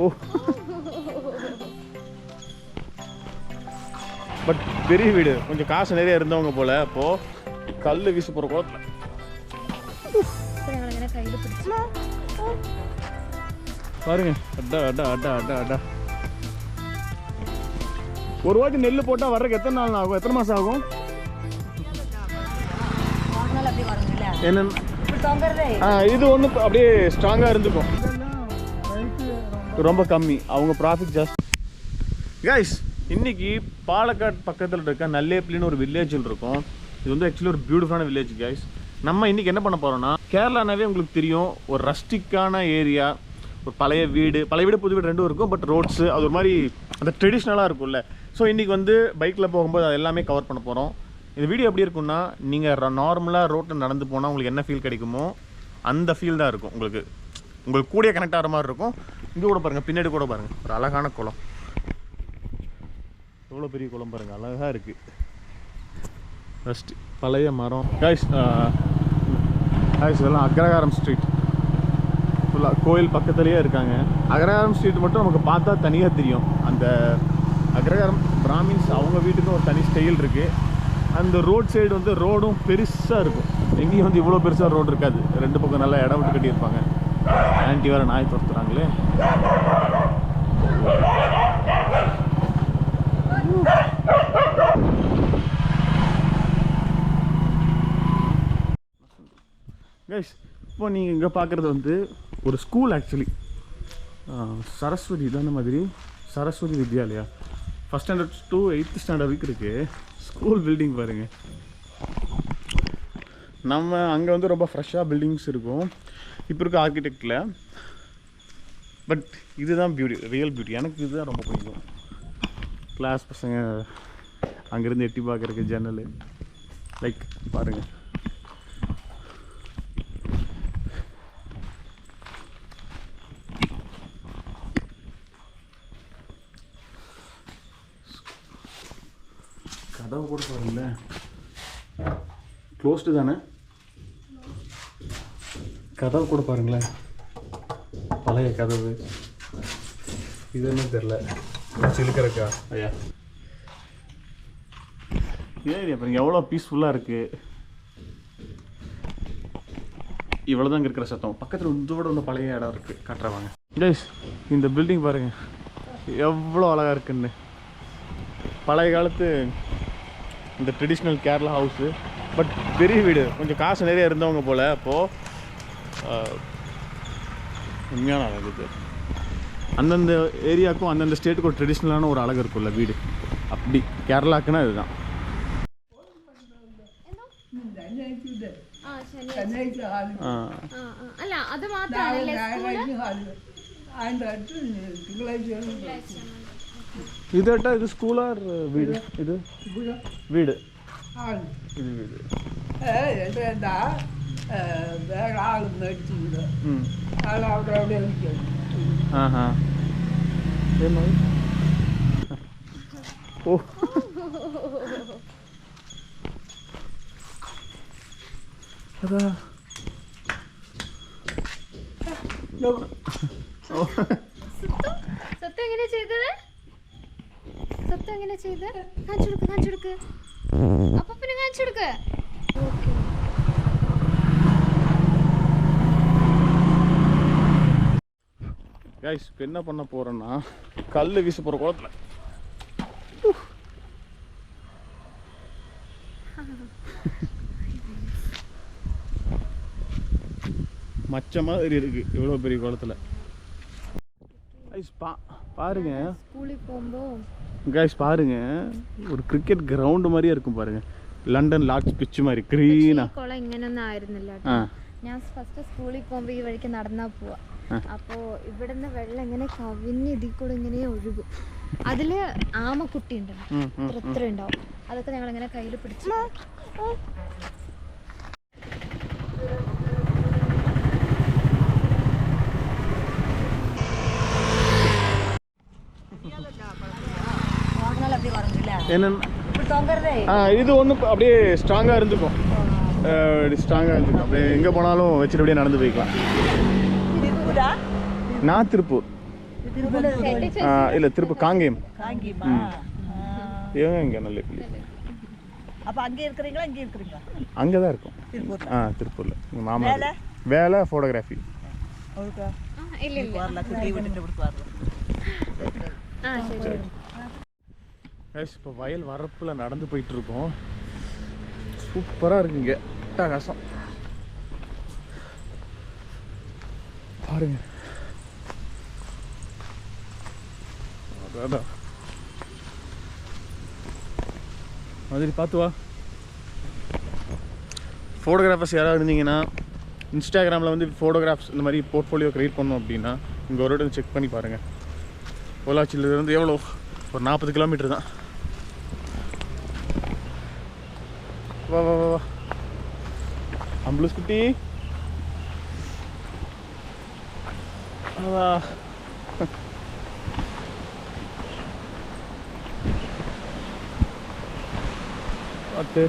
ஓ but பெரிய வீடு, கொஞ்சம் காசு நிறைய இருந்தவங்க போல. அப்போ கல் வீசு போகிற குளத்துல பாருங்க. அட்டா அட்டா அட்டா அட்டா அட்டா. ஒரு வாட்டி நெல் போட்டால் வர்றதுக்கு எத்தனை நாள் ஆகும், எத்தனை மாதம் ஆகும்? இது ஒன்று அப்படியே ஸ்ட்ராங்காக இருந்துக்கும். ரொம்ப கம்மி, அவங்க ப்ராஃபிட் ஜாஸ்தி. கைஸ், இன்னைக்கு பாலக்காடு பக்கத்தில் இருக்க நல்லேப்பிலின்னு ஒரு வில்லேஜில் இருக்கும். இது வந்து ஆக்சுவலி ஒரு பியூட்டிஃபுல்லான வில்லேஜ் கைஸ். நம்ம இன்னைக்கு என்ன பண்ண போறோம்னா, கேரளானாவே உங்களுக்கு தெரியும், ஒரு ரஸ்டிக்கான ஏரியா, ஒரு பழைய வீடு புது வீடு ரெண்டும் இருக்கும். பட் ரோட்ஸு அது ஒரு மாதிரி அந்த ட்ரெடிஷ்னலாக இருக்கும்ல. ஸோ இன்றைக்கி வந்து பைக்கில் போகும்போது அது எல்லாமே கவர் பண்ண போகிறோம். இந்த வீடியோ எப்படி இருக்குன்னா, நீங்கள் நார்மலாக ரோட்டில் நடந்து போனால் உங்களுக்கு என்ன ஃபீல் கிடைக்குமோ அந்த ஃபீல் தான் இருக்கும். உங்களுக்கு கூடயே கனெக்ட் ஆகிற மாதிரி இருக்கும். இங்கே கூட பாருங்கள், பின்னாடி கூட பாருங்கள், ஒரு அழகான குளம். எவ்வளோ பெரிய குளம் பாருங்கள், அழகாக இருக்குது. ஃபஸ்ட்டு பழைய மரம். கைஸ் இதெல்லாம் அக்ரஹாரம் ஸ்ட்ரீட். ஃபுல்லாக கோயில் பக்கத்துலேயே இருக்காங்க. அக்ரஹாரம் ஸ்ட்ரீட் மட்டும் நமக்கு பார்த்தா தனியாக தெரியும். அந்த அக்ரஹாரம் பிராமின்ஸ் அவங்க வீட்டுக்கும் ஒரு தனி ஸ்டைல் இருக்குது. அந்த ரோட் சைடு வந்து ரோடும் பெருசாக இருக்கும். எங்கேயும் வந்து இவ்வளோ பெருசாக ரோடு இருக்காது. ரெண்டு பக்கம் நல்லா இடம் விட்டு கட்டியிருப்பாங்க. ஆன்ட்டி வேறு நாய் துரத்துறாங்களே. கைஸ், இப்போ நீங்கள் இங்கே பார்க்குறது வந்து ஒரு ஸ்கூல். ஆக்சுவலி சரஸ்வதி தானே மாதிரி, Saraswati Vidyalaya. First standard to 8th standard வரைக்கும் இருக்குது. ஸ்கூல் பில்டிங் பாருங்கள். நம்ம அங்கே வந்து ரொம்ப ஃப்ரெஷ்ஷாக பில்டிங்ஸ் இருக்கும் இப்போ இருக்க ஆர்கிடெக்டில். பட் இதுதான் பியூட்டி, ரியல் பியூட்டி. எனக்கு இதுதான் ரொம்ப பிடிக்கும். கிளாஸ் பசங்க அங்கேருந்து எட்டி பார்க்குறக்கு ஜன்னல் லைக் பாருங்கள். கதவு கூட பாருங்களேன், க்ளோஸ்டு தானே. கதவு கூட பாருங்களேன், பழைய கதவு. இது என்ன தெரில, சிலுக்கிறக்கா ஐயா. ஏரியா பாருங்க எவ்வளோ பீஸ்ஃபுல்லாக இருக்குது. இவ்வளோ தான் இருக்கிற சத்தம். பக்கத்தில் இதோட ஒன்று பழைய இடம் இருக்குது, காட்டுறவாங்க. கைஸ், இந்த பில்டிங் பாருங்கள் எவ்வளோ அழகாக இருக்குன்னு. பழைய காலத்து இந்த ட்ரெடிஷ்னல் கேரளா ஹவுஸு. பட் பெரிய வீடு, கொஞ்சம் காசு நிறைய இருந்தவங்க போல். அப்போது உண்மையான அழகு இது. அந்தந்த ஏரியாவுக்கும் அந்தந்த ஸ்டேட்டுக்கும் ஒரு ட்ரெடிஷ்னலான ஒரு அழகு இருக்கும்ல வீடு. அப்படி கேரளாக்குன்னா இதுதான். இதட்டா இது ஸ்கூலா வீடு? இது வீடு, இது வீடு. வேற ஆள் நடிச்சுங்க. ஆள் அப்படியே ஓ അതാ സത്യം എങ്ങനെ ചെയ്തത്? സത്യം എങ്ങനെ ചെയ്ത്? കാണിച്ചു കൊടുക്ക്. അപ്പൊ പിന്നെ കാണിച്ചു കൊടുക്ക്. கைஸ், இப்போ என்ன பண்ண போகிறேன்னா, கல் வீச போகிற குளத்தில் மச்ச மாதிரி இருக்குது இவ்வளோ பெரிய குளத்தில். கைஸ் பாருங்க, ஸ்கூலுக்கு போகும்போது கைஸ் பாருங்க, ஒரு கிரிக்கெட் கிரவுண்டு மாதிரியே இருக்கும் பாருங்க. ലണ്ടൻ ലാർജ് പിച്ച് மாதிரி ഗ്രീനാ. കുളം ഇങ്ങനൊന്നും ആയിരുന്നില്ല. ഞാൻ ഫസ്റ്റ് സ്കൂളിൽ പോകുമ്പോൾ ഈ വഴിക്ക് നടന്നാ പോവാ. അപ്പോൾ ഇവിടുന്ന് വെള്ളം ഇങ്ങനെ കവിഞ്ഞ് ഇതിൽ കൂടെ ഇങ്ങനെ ഒഴുകും. അതില് ആമക്കുട്ടി ഉണ്ടല്ലോ, എത്ര ഉണ്ടാവും. അതൊക്കെ ഞങ്ങൾ ഇങ്ങനെ കയ്യിൽ പിടിച്ചു. இது ஒன்று அப்படியே ஸ்ட்ராங்காக இருந்துக்கும். ஸ்ட்ராங்காக இருந்துக்கும். அப்படியே எங்கே போனாலும் வச்சுட்டு அப்படியே நடந்து போய்க்கலாம். நான் திருப்பூர். இல்லை திருப்பூர் காங்கேயம். இவங்க இங்கே நல்ல அப்போ அங்கே இருக்கிறீங்களா இங்கே இருக்கிறீங்களா? அங்கே தான் இருக்கும். திருப்பூரில் எங்கள் மாமா வேலை ஃபோட்டோகிராஃபி. இப்போ வயல் வரப்பில் நடந்து போயிட்டு இருக்கோம். சூப்பராக இருக்குங்க, கஷ்டம் பாருங்க. அதான் மாதிரி பார்த்து வா. ஃபோட்டோகிராஃபர்ஸ் யாராவது இருந்தீங்கன்னா இன்ஸ்டாகிராமில் வந்து ஃபோட்டோகிராஃப்ஸ் இந்த மாதிரி போர்ட்ஃபோலியோ க்ரியேட் பண்ணோம் அப்படின்னா இங்கே ஒரு இடம் செக் பண்ணி பாருங்கள். பொள்ளாச்சியிலேருந்து எவ்வளோ ஒரு 40 கிலோமீட்டர் தான். வா வா வா அம்புலஸ் குட்டி வா. பார்த்து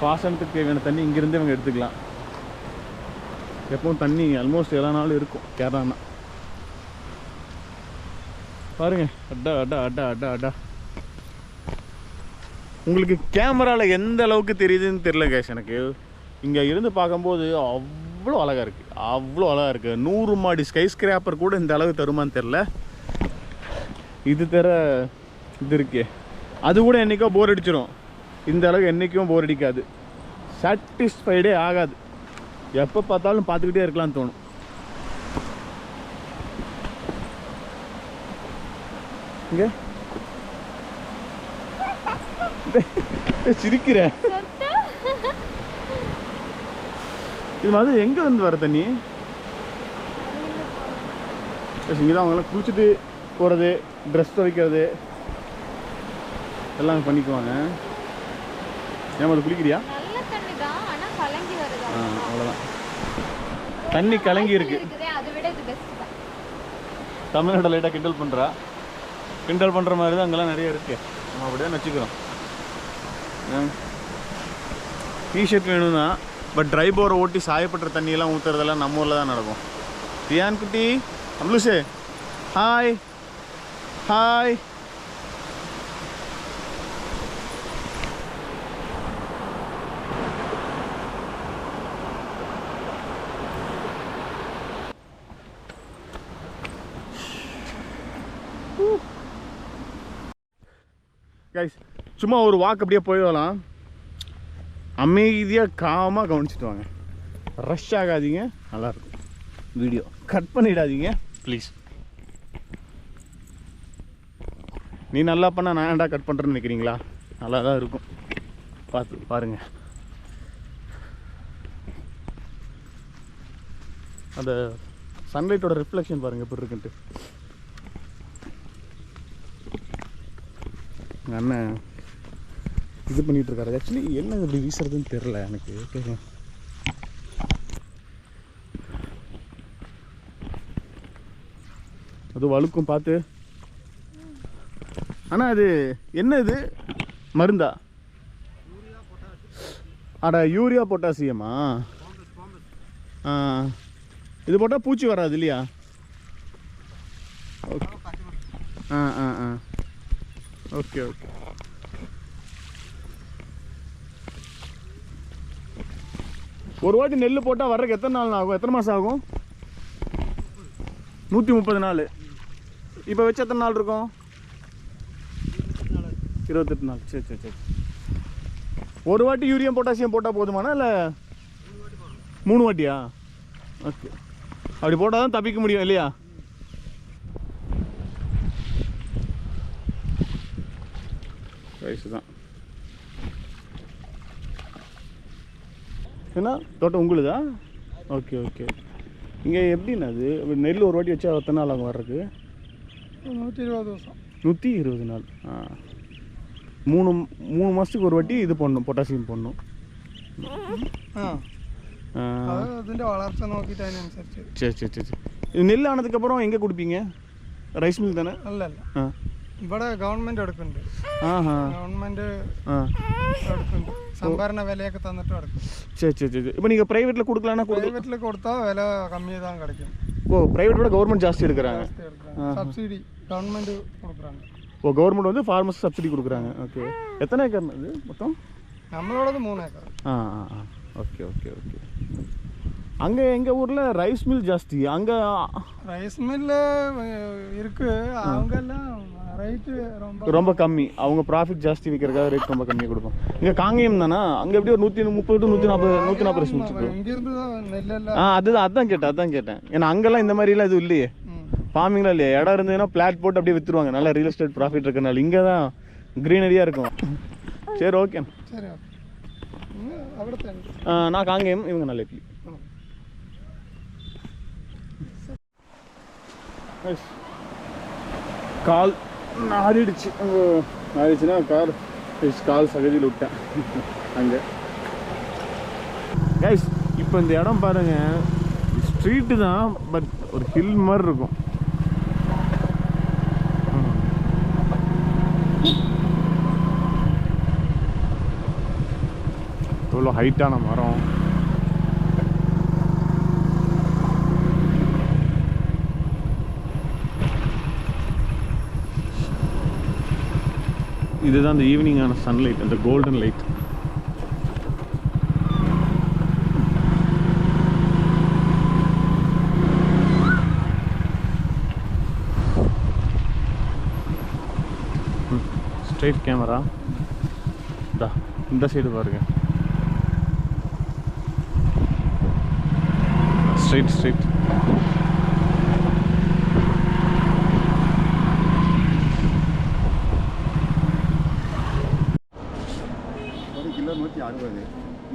பாசனத்துக்கு தேவையான தண்ணி இங்கேருந்து இவங்க எடுத்துக்கலாம். எப்பவும் தண்ணி ஆல்மோஸ்ட் எல்லா நாளும் இருக்கும் கேரளானா. பாருங்க, அட்டா அட்டா அட்டா அட்டா அட்டா. உங்களுக்கு கேமராவில் எந்த அளவுக்கு தெரியுதுன்னு தெரியல கேஷ். எனக்கு இங்கே இருந்து பார்க்கும்போது அவ்வளோ அழகாக இருக்குது, அவ்வளோ அழகாக இருக்குது. 100 மாடி ஸ்கை ஸ்கிராப்பர் கூட இந்த அளவு தருமான்னு தெரில. இது தர இது இருக்கே, அது கூட என்றைக்கோ போர் அடிச்சிடும். இந்த அளவுக்கு என்றைக்கும் போர் அடிக்காது, சாட்டிஸ்ஃபைடே ஆகாது. எப்போ பார்த்தாலும் பார்த்துக்கிட்டே இருக்கலாம்னு தோணும். இங்கே சிரிக்கிற இது மாதிரி எங்கே வந்து வர தண்ணி? இங்கே தான் அவங்களாம் குளிச்சுட்டு போகிறது, ட்ரெஸ் துவைக்கிறது எல்லாம் பண்ணிக்குவாங்க. ஏன் அது குளிக்கிறியா? அவ்வளோதான், தண்ணி கலங்கி இருக்கு. தமிழ்நாடு லைட்டாக கிண்டல் பண்ணுறா. கிண்டல் பண்ணுற மாதிரி தான் அங்கெல்லாம் நிறைய இருக்குது. நம்ம அப்படியே வச்சுக்கிறோம். டிஷர்ட் வேணும்னா பட் ட்ரை போரை ஓட்டி சாயப்பட்ட தண்ணியெல்லாம் ஊற்றுறதெல்லாம் நம்ம ஊரில் தான் நடக்கும். ரியான் குட்டி, அம்லுசே, ஹாய் ஹாய். கைஸ், சும்மா ஒரு வாக் அப்படியே போய் வரலாம். அமைதியாக காமாக கவனிச்சுட்டு வாங்க. ரஷ் ஆகாதீங்க, நல்லாயிருக்கும். வீடியோ கட் பண்ணிடாதீங்க ப்ளீஸ். நீ நல்லா பண்ணால் நான் ஏன்டா கட் பண்ணுறேன்னு நினைக்கிறீங்களா? நல்லா தான் இருக்கும், பார்த்து பாருங்கள். அந்த சன்லைட்டோட ரிஃப்ளெக்ஷன் பாருங்கள் எப்படி இருக்குன்ட்டு. எங்கள் அண்ணன் இது பண்ணிகிட்ருக்காரு. ஆக்சுவலி என்ன இப்படி வீசுறதுன்னு தெரில எனக்கு. அது வழுக்கும் பார்த்து. ஆனால் அது என்ன, இது மருந்தா? அட யூரியா பொட்டாசியமா? இது போட்டால் பூச்சி வராது இல்லையா? Okay okay okay. ஒரு வாட்டி நெல் போட்டால் வர்றதுக்கு எத்தனை நாள் ஆகும்? எத்தனை மாதம் ஆகும்? 130 நாள். இப்போ வச்சு எத்தனை நாள் இருக்கும்? 28 நாள். சரி சரி சரி. ஒரு வாட்டி யூரியா பொட்டாசியம் போட்டால் போதுமானா இல்லை 3 வாட்டியா? ஓகே, அப்படி போட்டால் தான் தப்பிக்க முடியும் இல்லையா? வயசு தான். என்ன தோட்டம் உங்களுதா? Okay okay. இங்கே எப்படின்னா அது நெல் ஒரு வாட்டி வச்சா எத்தனை நாள் ஆகும் வர்றதுக்கு? 120 வருஷம். 120 நாள். 3 மாதத்துக்கு ஒரு வாட்டி இது போடணும், பொட்டாசியம் போடணும். അതിൻ്റെ വളർച്ച നോക്കിയിട്ട് അതിനനുസരിച്ച്. சரி சரி சரி சரி. இது நெல் ஆனதுக்கப்புறம் எங்கே கொடுப்பீங்க? ரைஸ் மில் தானே? അല്ലല്ല, ഇവിടെ ഗവൺമെന്റ് എടുക്കുന്നുണ്ട്. ആഹാ ഗവൺമെന്റ് ആ എടുക്കുന്നുണ്ട്. സംഭരണ വിലയൊക്കെ തന്നിട്ട് എടുക്കും. சரி இப்போ நீங்கள் ப்ரைவேட்டில் கொடுக்கலான்னா പ്രൈവറ്റിൽ കൊടുത്താൽ വില കമ്മി தான் கிடைக்கும். ஓ ப்ரைவேட் விட கவர்மெண்ட் ஜாஸ்தி எடுக்கிறாங்க. சப்சிடி கவர்மெண்ட் கொடுக்குறாங்க. ஓ கவர்மெண்ட் வந்து ஃபார்மர்ஸ் சப்சிடி கொடுக்குறாங்க. ஓகே எத்தனை ஏக்கர் இது மொத்தம்? நம்மளோடது 3 ஏக்கர். Okay okay okay. அங்கே எங்கள் ஊரில் ரைஸ் மில் ஜாஸ்தி. அங்கே ரைஸ் மில்லு இருக்கு. அவங்கெல்லாம் ரேட்டு ரொம்ப கம்மி. அவங்க ப்ராஃபிட் ஜாஸ்தி விற்கிறதுக்காக ரேட் ரொம்ப கம்மியாக கொடுப்போம். இங்கே காங்கேயம் தானே, அங்கே எப்படியும் 130 to 140 முடிச்சுட்டு. இங்கிருந்து நெல்லெல்லாம் அதான் கேட்டேன். ஏன்னா அங்கெல்லாம் இந்த மாதிரிலாம் எதுவும் இல்லையே, ஃபார்மிங்லாம் இல்லையே. இடம் இருந்ததுன்னா பிளாட் போட்டு அப்படியே விற்றுருவாங்க. நல்லா ரியல் எஸ்டேட் ப்ராஃபிட் இருக்கிறனால இங்கே தான் க்ரீனரியாக இருக்கும். சரி ஓகே. சரி அവിടുത്തെ நான் காங்கேயம், இவங்க நல்ல கால் நாடிடுச்சுன்னா கால் சகதியில் விட்டேன் அங்கே. கைஸ் இப்போ இந்த இடம் பாருங்க, ஸ்ட்ரீட்டு தான், பட் ஒரு ஹில் மாதிரி இருக்கும். எவ்வளோ ஹைட்டான மரம். இதுதான் அந்த ஈவினிங்கான சன்லைட், அந்த கோல்டன் லைட். ஸ்ட்ரைட் கேமரா இந்த சைடு பாருங்க. ஸ்ட்ரைட் கிலோ 160,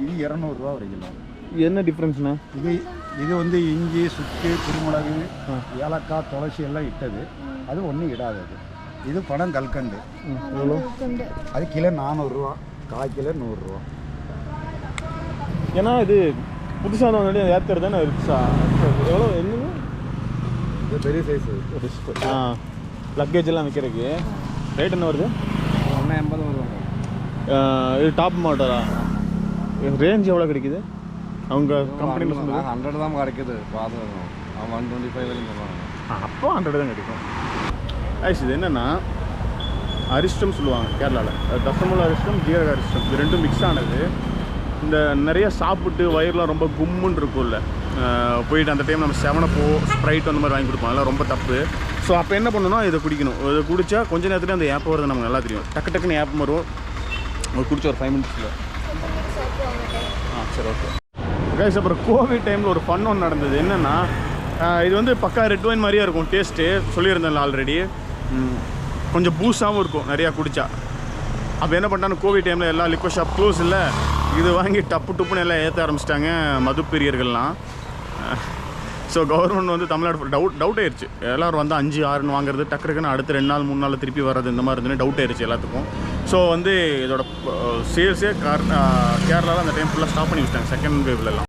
இது 200 ரூபா ஒரு கிலோ. என்ன டிஃப்ரென்ஸ்ண்ணா? இது வந்து இஞ்சி, சுக்கு, குருமிளகு, ஏலக்காய், துளசி எல்லாம் இட்டது. அது ஒன்றும் இடாதது. இது பனம் கல்கண்டு. எவ்வளோ? அது கிலோ 400 ரூபா, 1/4 கிலோ 100 ரூபா. ஏன்னா இது புதுசாக வந்து ஏற்கிறது தானே ரிக்ஸா. எவ்வளோ என்னங்க இது பெரிய சைஸு. லக்கேஜ் எல்லாம் வைக்கிறதுக்கு ரேட் என்ன வருது? 180 வருவாங்க. இது டாப் மாடலா? ரேஞ்ச் எவ்வளோ கிடைக்குது அவங்க கம்பெனியில்? 100 தான் கிடைக்குது. பார்த்து 125 வரைக்கும் சொல்லுவாங்க. அப்போ 100 தான் கிடைக்கும். ஐஸ் இது என்னென்னா அரிஷ்டம் சொல்லுவாங்க கேரளாவில். தசமுள்ள அரிஷ்டம், ஜீரக அரிஷ்டம், இது ரெண்டும் மிக்ஸ் ஆனது. இந்த நிறைய சாப்பிட்டு வயிறுலாம் ரொம்ப கும்முன்னு இருக்கும்ல, போயிட்டு அந்த டைம் நம்ம 7-Up, ஸ்ப்ரைட் அந்த மாதிரி வாங்கி கொடுப்போம். அதெல்லாம் ரொம்ப தப்பு. ஸோ அப்போ என்ன பண்ணணும்னா இதை குடிக்கணும். இதை குடித்தா கொஞ்சம் நேரத்துலேயே அந்த ஏப்பம் வருது நமக்கு நல்லா தெரியும். டக்குன்னு ஏப்பம் வரும். குடிச்ச ஒரு 5 மினிட்ஸில். சரி ஓகே கைஸ். அப்புறம் கோவிட் டைமில் ஒரு ஃபன் ஒன்று நடந்தது. என்னென்னா இது வந்து பக்கா ரெட் ஒயின் மாதிரியே இருக்கும் டேஸ்ட்டு. சொல்லியிருந்தேன்ல ஆல்ரெடி. கொஞ்சம் பூஸாகவும் இருக்கும் நிறையா குடித்தா. அப்போ என்ன பண்ணான்னு கோவிட் டைமில் எல்லா லிக்விட் ஷாப் க்ளோஸ் இல்லை, இது வாங்கி டப்புன்னு எல்லாம் ஏற்ற ஆரம்பிச்சிட்டாங்க மது பிரியர்கள்லாம். ஸோ கவர்மெண்ட் வந்து தமிழ்நாடு டவுட் ஆயிடுச்சு. எல்லோரும் வந்து 5-6 வாங்குறது டக்குன்னு அடுத்த 2 நாள் 3 நாள் திருப்பி வர்றது இந்த மாதிரி இருந்துன்னு டவுட் ஆயிடுச்சு எல்லாத்துக்கும். ஸோ வந்து இதோட சேல்ஸே கேரளாவில் அந்த டைம் ஃபுல்லாக ஸ்டாப் பண்ணி வச்சிட்டாங்க செகண்ட் வேவ்லலாம்.